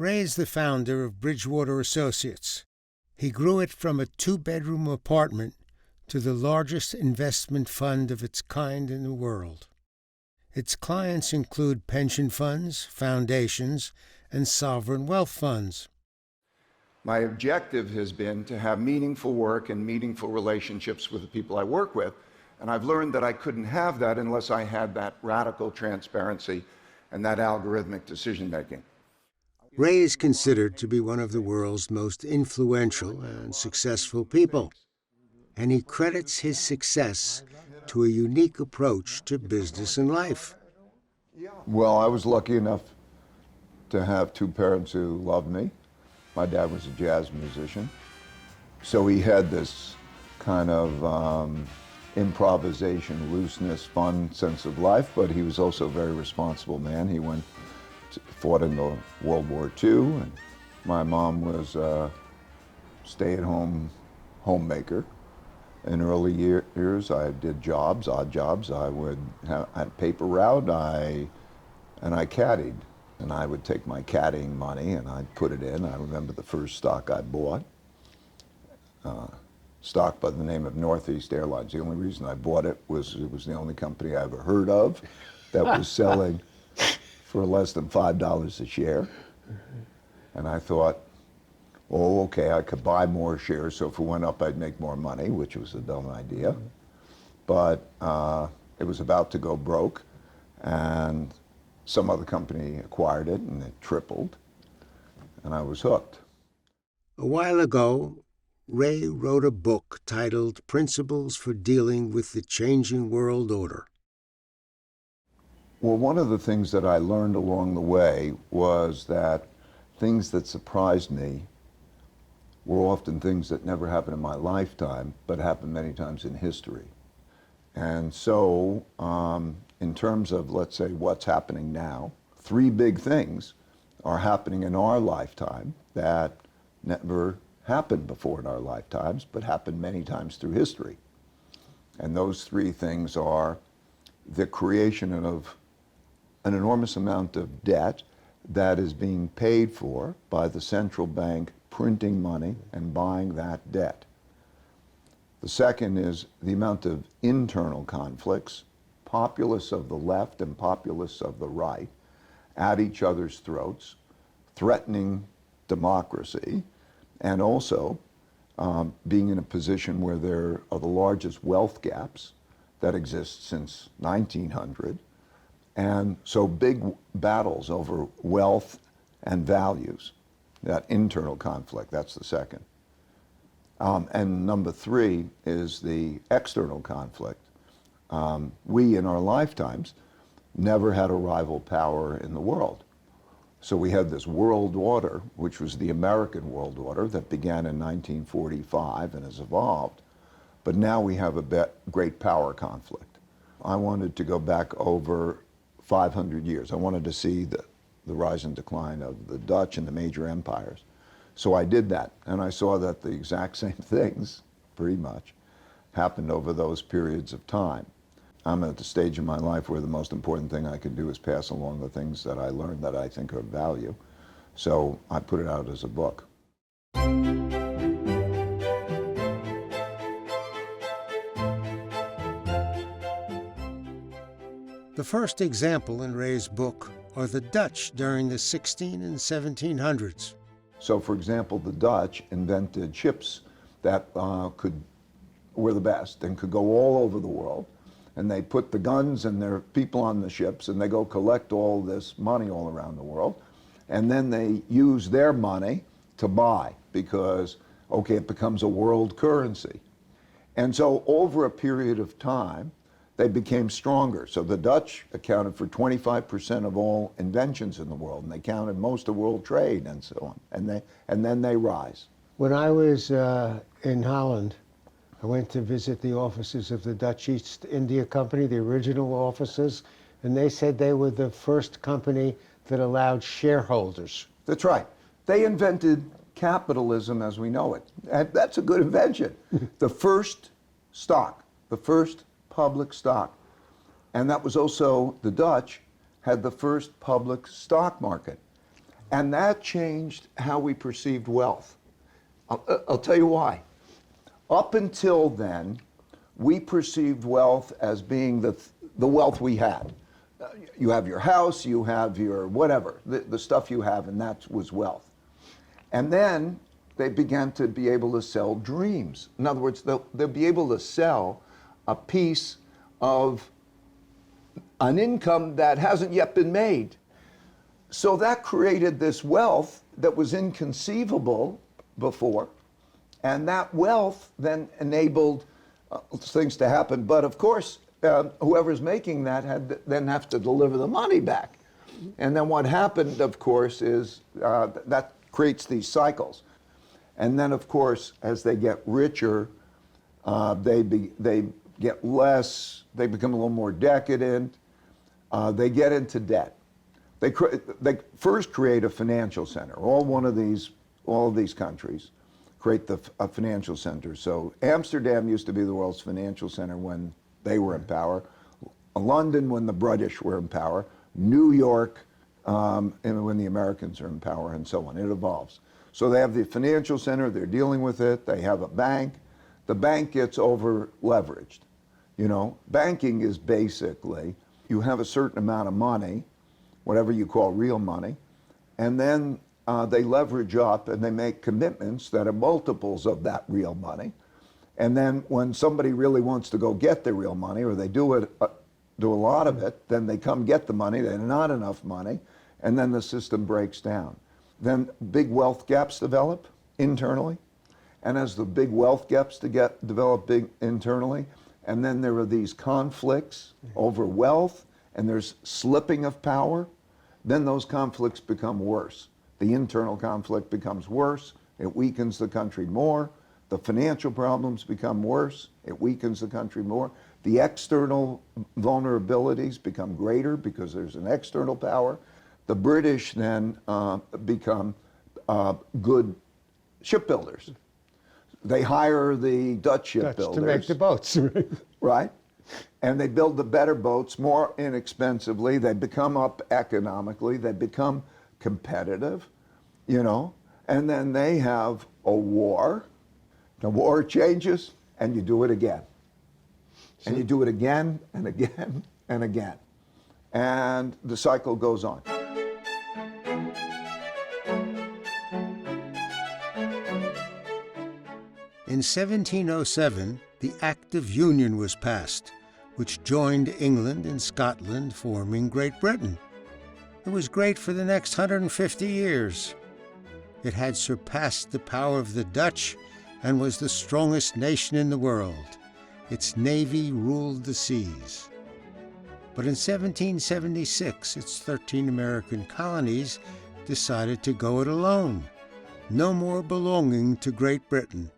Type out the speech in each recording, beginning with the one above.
Ray is the founder of Bridgewater Associates. He grew it from a two-bedroom apartment to the largest investment fund of its kind in the world. Its clients include pension funds, foundations, and sovereign wealth funds. My objective has been to have meaningful work and meaningful relationships with the people I work with, and I've learned that I couldn't have that unless I had that radical transparency and that algorithmic decision-making. Ray is considered to be one of the world's most influential and successful people, and he credits his success to a unique approach to business and life. Well, I was lucky enough to have two parents who loved me. My dad was a jazz musician, so he had this kind of improvisation, looseness, fun sense of life, but he was also a very responsible man. He fought in the World War II, and my mom was a stay-at-home homemaker. In early years, I did jobs, odd jobs. I had a paper route, and I caddied. And I would take my caddying money and I'd put it in. I remember the first stock I bought, stock by the name of Northeast Airlines. The only reason I bought it was the only company I ever heard of that was selling for less than $5 a share. And I thought, oh, okay, I could buy more shares, so if it went up, I'd make more money, which was a dumb idea. But it was about to go broke, and some other company acquired it, and it tripled, and I was hooked. A while ago, Ray wrote a book titled Principles for Dealing with the Changing World Order. Well, one of the things that I learned along the way was that things that surprised me were often things that never happened in my lifetime, but happened many times in history. And so, in terms of, let's say, what's happening now, three big things are happening in our lifetime that never happened before in our lifetimes, but happened many times through history. And those three things are the creation of an enormous amount of debt that is being paid for by the central bank printing money and buying that debt. The second is the amount of internal conflicts, populists of the left and populists of the right, at each other's throats, threatening democracy, and also being in a position where there are the largest wealth gaps that exist since 1900. And so big battles over wealth and values, that internal conflict, that's the second. And number three is the external conflict. We, in our lifetimes, never had a rival power in the world. So we had this world order, which was the American world order that began in 1945 and has evolved. But now we have a great power conflict. I wanted to go back over 500 years. I wanted to see the rise and decline of the Dutch and the major empires. So I did that, and I saw that the exact same things, pretty much, happened over those periods of time. I'm at the stage in my life where the most important thing I can do is pass along the things that I learned that I think are of value. So I put it out as a book. The first example in Ray's book are the Dutch during the 16 and 1700s. So, for example, the Dutch invented ships that were the best and could go all over the world. And they put the guns and their people on the ships, and they go collect all this money all around the world. And then they use their money to buy because, okay, it becomes a world currency. And so over a period of time, they became stronger. So the Dutch accounted for 25% of all inventions in the world, and they counted most of world trade and so on. And then they rise. When I was in Holland, I went to visit the offices of the Dutch East India Company, the original offices, and they said they were the first company that allowed shareholders. That's right. They invented capitalism as we know it. And that's a good invention. The first stock, the first public stock. And that was also, the Dutch had the first public stock market. And that changed how we perceived wealth. I'll tell you why. Up until then, we perceived wealth as being the wealth we had. You have your house, you have your whatever, the stuff you have, and that was wealth. And then they began to be able to sell dreams. In other words, they'll be able to sell a piece of an income that hasn't yet been made. So that created this wealth that was inconceivable before, and that wealth then enabled things to happen. But of course, whoever's making that then have to deliver the money back. And then what happened, of course, is that creates these cycles. And then, of course, as they get richer, they get less, they become a little more decadent, they get into debt. They first create a financial center. All of these countries create a financial center. So Amsterdam used to be the world's financial center when they were in power. London when the British were in power. New York and when the Americans are in power, and so on. It evolves. So they have the financial center, they're dealing with it, they have a bank. The bank gets over leveraged. You know, banking is basically, you have a certain amount of money, whatever you call real money, and then they leverage up and they make commitments that are multiples of that real money. And then when somebody really wants to go get the real money, or they do a lot of it, then they come get the money, there's not enough money, and then the system breaks down. Then big wealth gaps develop internally, and as the big wealth gaps develop internally, and then there are these conflicts over wealth, and there's slipping of power, then those conflicts become worse. The internal conflict becomes worse, it weakens the country more, the financial problems become worse, it weakens the country more, the external vulnerabilities become greater because there's an external power. The British then become good shipbuilders. They hire the Dutch shipbuilders. To make the boats. Right? And they build the better boats more inexpensively. They become up economically. They become competitive, you know. And then they have a war. The war changes, and you do it again. And you do it again and again and again. And the cycle goes on. In 1707, the Act of Union was passed, which joined England and Scotland, forming Great Britain. It was great for the next 150 years. It had surpassed the power of the Dutch and was the strongest nation in the world. Its navy ruled the seas. But in 1776, its 13 American colonies decided to go it alone. No more belonging to Great Britain.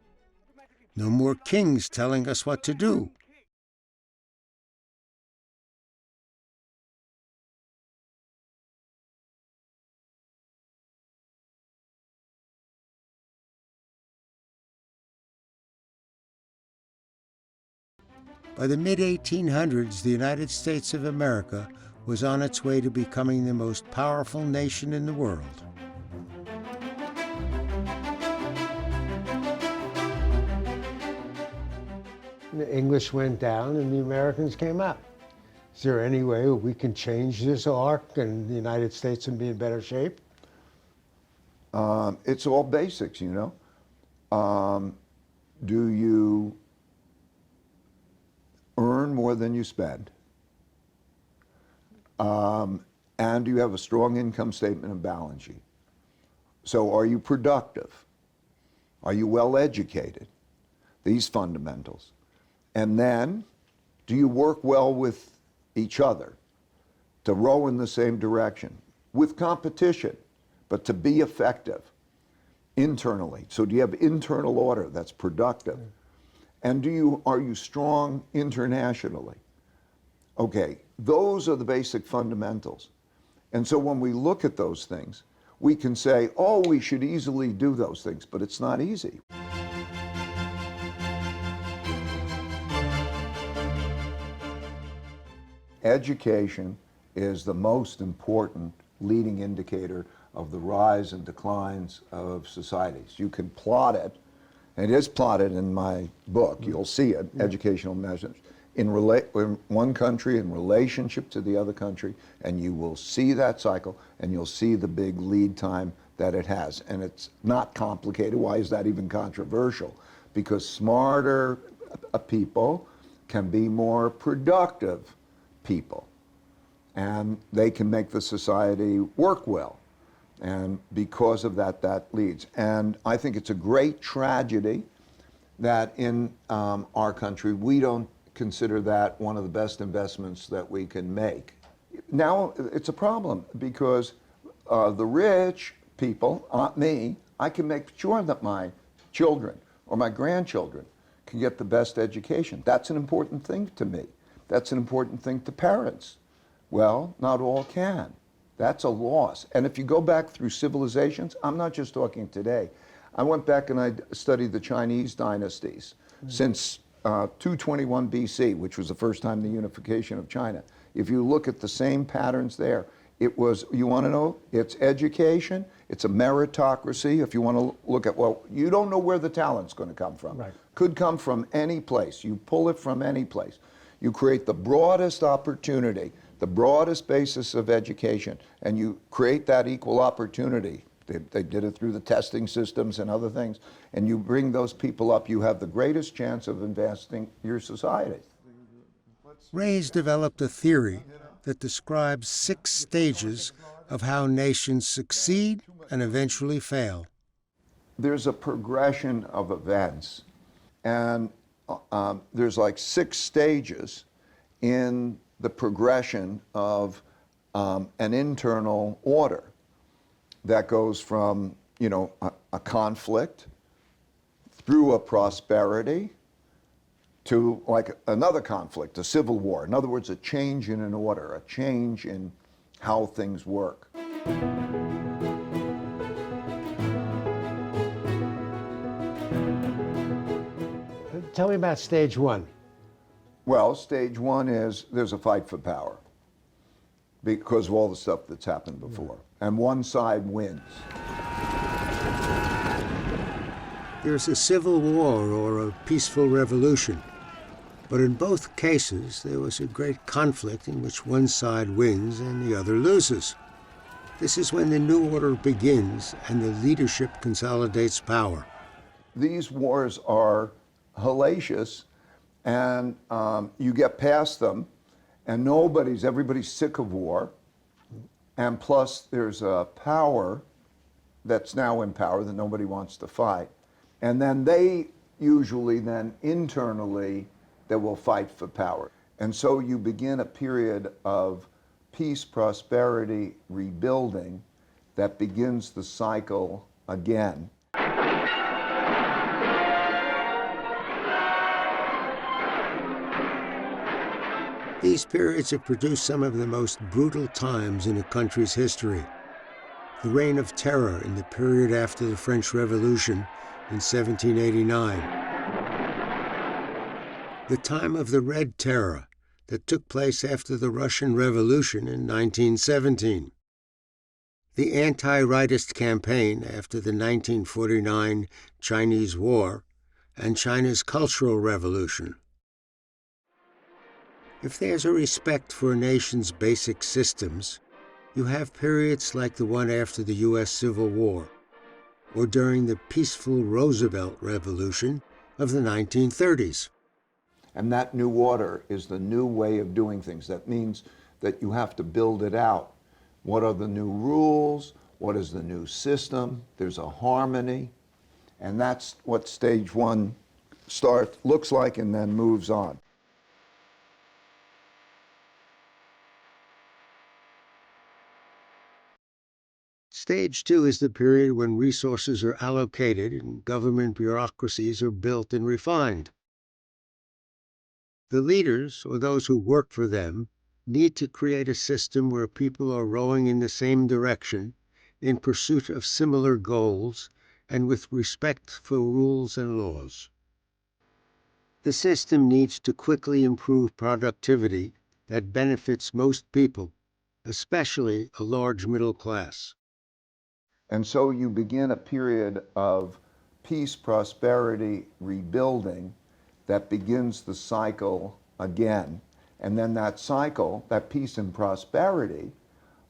No more kings telling us what to do. By the mid-1800s, the United States of America was on its way to becoming the most powerful nation in the world. The English went down and the Americans came up. Is there any way we can change this arc and the United States can be in better shape? It's all basics, you know. Do you earn more than you spend? And do you have a strong income statement and balance sheet? So are you productive? Are you well educated? These fundamentals. And then, do you work well with each other to row in the same direction? With competition, but to be effective internally. So do you have internal order that's productive? And are you strong internationally? Okay, those are the basic fundamentals. And so when we look at those things, we can say, oh, we should easily do those things, but it's not easy. Education is the most important leading indicator of the rise and declines of societies. You can plot it, and it is plotted in my book. You'll see it, educational measures, in one country in relationship to the other country, and you will see that cycle, and you'll see the big lead time that it has. And it's not complicated. Why is that even controversial? Because smarter people can be more productive people, and they can make the society work well. And because of that, that leads. And I think it's a great tragedy that in our country, we don't consider that one of the best investments that we can make. Now, it's a problem because the rich people, not me, I can make sure that my children or my grandchildren can get the best education. That's an important thing to me. That's an important thing to parents. Well, not all can. That's a loss. And if you go back through civilizations, I'm not just talking today. I went back and I studied the Chinese dynasties since 221 BC, which was the first time the unification of China. If you look at the same patterns there, it was, you want to know, it's education, it's a meritocracy. If you want to look at, well, you don't know where the talent's going to come from. Right. Could come from any place. You pull it from any place. You create the broadest opportunity, the broadest basis of education, and you create that equal opportunity. They did it through the testing systems and other things, and you bring those people up, you have the greatest chance of investing your society. Ray's developed a theory that describes 6 stages of how nations succeed and eventually fail. There's a progression of events, and there's like 6 stages in the progression of an internal order that goes from, you know, a conflict through a prosperity to like another conflict, a civil war. In other words, a change in an order, a change in how things work. Tell me about stage 1. Well, stage 1 is there's a fight for power because of all the stuff that's happened before. And one side wins. There's a civil war or a peaceful revolution. But in both cases, there was a great conflict in which one side wins and the other loses. This is when the new order begins and the leadership consolidates power. These wars are hellacious, and you get past them, and everybody's sick of war, and plus there's a power that's now in power that nobody wants to fight, and then they usually then internally they will fight for power. And so you begin a period of peace, prosperity, rebuilding that begins the cycle again. These periods have produced some of the most brutal times in a country's history. The Reign of Terror in the period after the French Revolution in 1789. The time of the Red Terror that took place after the Russian Revolution in 1917. The anti-rightist campaign after the 1949 Chinese War and China's Cultural Revolution. If there's a respect for a nation's basic systems, you have periods like the one after the U.S. Civil War, or during the peaceful Roosevelt Revolution of the 1930s. And that new order is the new way of doing things. That means that you have to build it out. What are the new rules? What is the new system? There's a harmony. And that's what stage 1 looks like and then moves on. Stage 2 is the period when resources are allocated and government bureaucracies are built and refined. The leaders, or those who work for them, need to create a system where people are rowing in the same direction, in pursuit of similar goals, and with respect for rules and laws. The system needs to quickly improve productivity that benefits most people, especially a large middle class. And so you begin a period of peace, prosperity, rebuilding that begins the cycle again. And then that cycle, that peace and prosperity,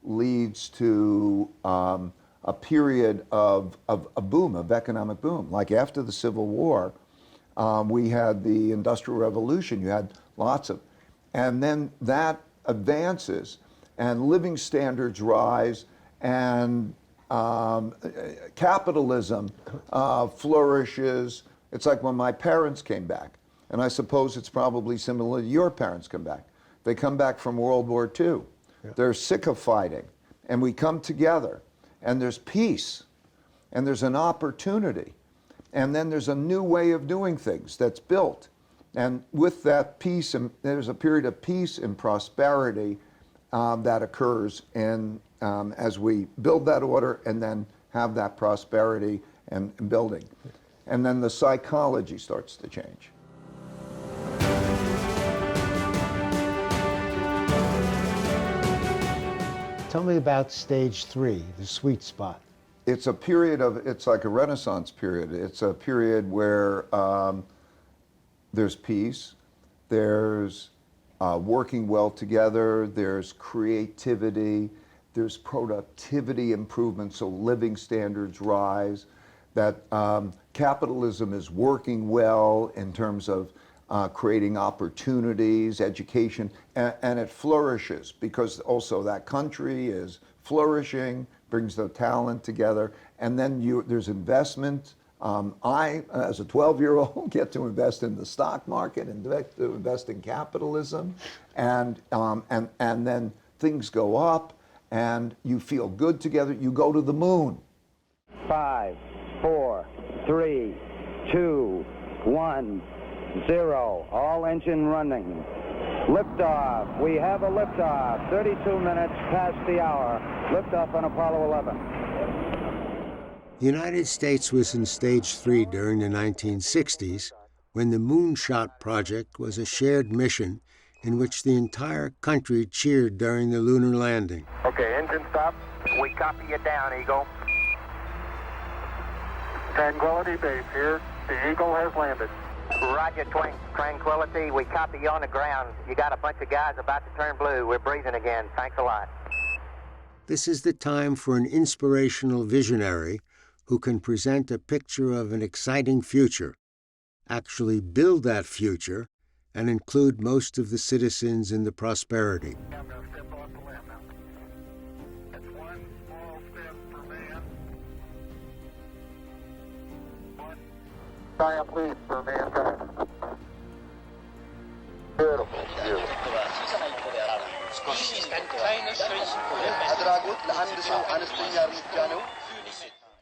leads to a period of a boom, of economic boom. Like after the Civil War, we had the Industrial Revolution, you had lots of, and then that advances and living standards rise and capitalism flourishes. It's like when my parents came back, and I suppose it's probably similar to your parents come back. They come back from World War II. Yeah. They're sick of fighting, and we come together, and there's peace, and there's an opportunity, and then there's a new way of doing things that's built. And with that peace, and there's a period of peace and prosperity that occurs in, as we build that order and then have that prosperity and building. And then the psychology starts to change. Tell me about stage 3, the sweet spot. It's a period of, it's like a Renaissance period. It's a period where there's peace, there's working well together, there's creativity, there's productivity improvement, so living standards rise, that capitalism is working well in terms of creating opportunities, education, and it flourishes because also that country is flourishing, brings the talent together, and then there's investment. I, as a 12-year-old, get to invest in the stock market and to invest in capitalism, and then things go up, and you feel good together. You go to the moon. 5, 4, 3, 2, 1, 0. All engine running. Liftoff. We have a liftoff. 32 minutes past the hour. Liftoff on Apollo 11. The United States was in stage 3 during the 1960s, when the Moonshot project was a shared mission in which the entire country cheered during the lunar landing. Okay, engine stop. We copy you down, Eagle. Tranquility Base here. The Eagle has landed. Roger, Tranquility. We copy you on the ground. You got a bunch of guys about to turn blue. We're breathing again. Thanks a lot. This is the time for an inspirational visionary who can present a picture of an exciting future, actually build that future, and include most of the citizens in the prosperity. I'm going to step off the land now. That's one small step for man. One giant leap for mankind. Beautiful, beautiful.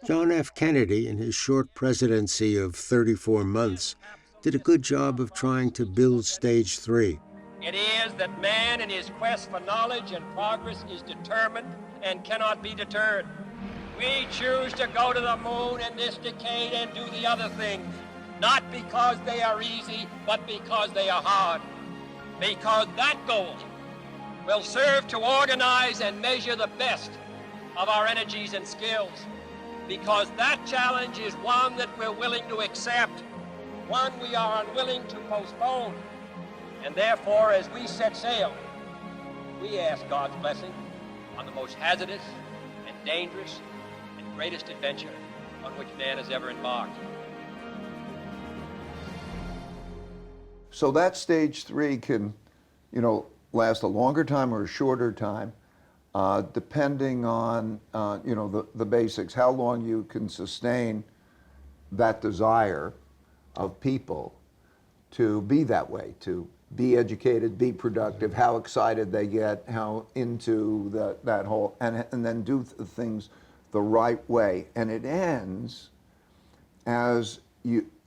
John F. Kennedy, in his short presidency of 34 months, did a good job of trying to build stage 3. It is that man in his quest for knowledge and progress is determined and cannot be deterred. We choose to go to the moon in this decade and do the other things, not because they are easy, but because they are hard. Because that goal will serve to organize and measure the best of our energies and skills. Because that challenge is one that we're willing to accept, one we are unwilling to postpone. And therefore, as we set sail, we ask God's blessing on the most hazardous and dangerous and greatest adventure on which man has ever embarked. So that stage 3 can, last a longer time or a shorter time, depending on, the basics, how long you can sustain that desire of people to be that way, to be educated, be productive, how excited they get, how into that whole, and then do things the right way. And it ends as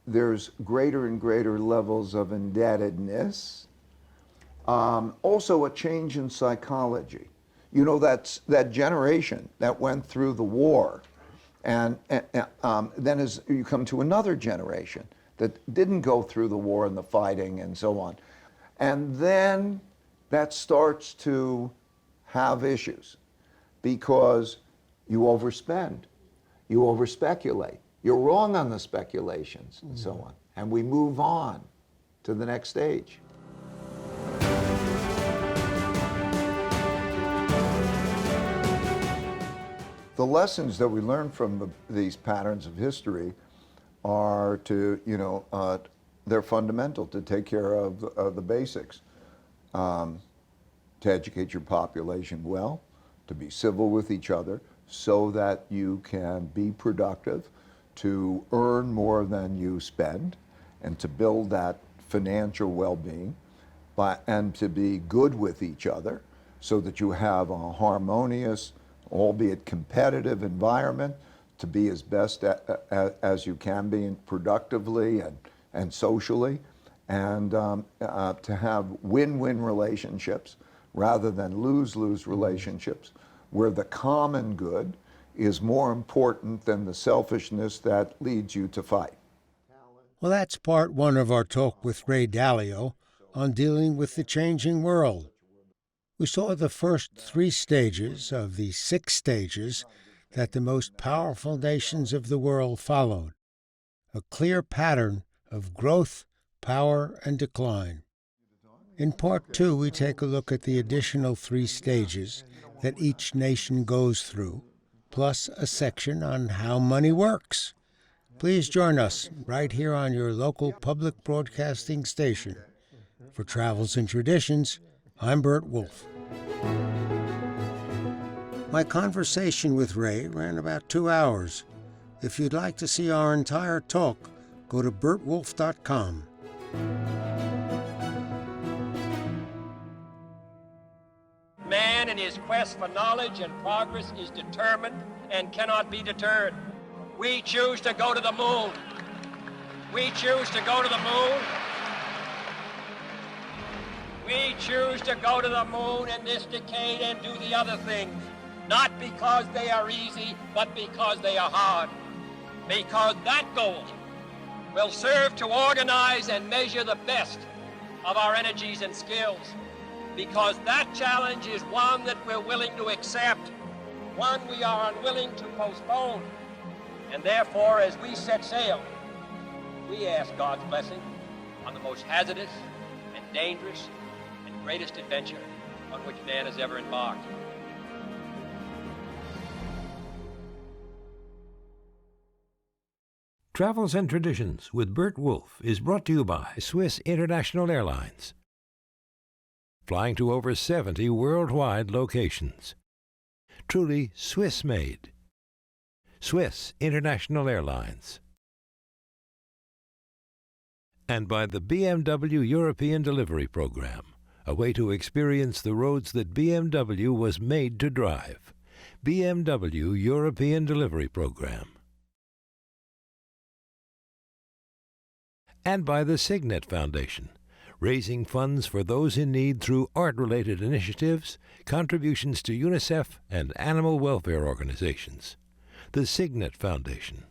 there's greater and greater levels of indebtedness. Also a change in psychology. That's that generation that went through the war, and then as you come to another generation that didn't go through the war and the fighting and so on. And then that starts to have issues because you overspend. you overspeculate. You're wrong on the speculations and so on. And we move on to the next stage. The lessons that we learn from these patterns of history are to, they're fundamental to take care of the basics. To educate your population well, to be civil with each other so that you can be productive, to earn more than you spend, and to build that financial well-being, and to be good with each other so that you have a harmonious, albeit competitive environment, to be as best as you can be productively and socially, and to have win-win relationships rather than lose-lose relationships where the common good is more important than the selfishness that leads you to fight. Well, that's part one of our talk with Ray Dalio on dealing with the changing world. We saw the first 3 stages of the 6 stages that the most powerful nations of the world followed, a clear pattern of growth, power, and decline. In part 2, we take a look at the additional 3 stages that each nation goes through, plus a section on how money works. Please join us right here on your local public broadcasting station. For Travels and Traditions, I'm Burt Wolfe. My conversation with Ray ran about 2 hours. If you'd like to see our entire talk, go to burtwolfe.com. Man in his quest for knowledge and progress is determined and cannot be deterred. We choose to go to the moon. We choose to go to the moon. We choose to go to the moon in this decade and do the other things, not because they are easy, but because they are hard. Because that goal will serve to organize and measure the best of our energies and skills. Because that challenge is one that we're willing to accept, one we are unwilling to postpone. And therefore, as we set sail, we ask God's blessing on the most hazardous and dangerous and greatest adventure on which man has ever embarked. Travels and Traditions with Burt Wolfe is brought to you by Swiss International Airlines, flying to over 70 worldwide locations. Truly Swiss-made. Swiss International Airlines. And by the BMW European Delivery Program, a way to experience the roads that BMW was made to drive. BMW European Delivery Program. And by the Signet Foundation, raising funds for those in need through art-related initiatives, contributions to UNICEF and animal welfare organizations. The Signet Foundation.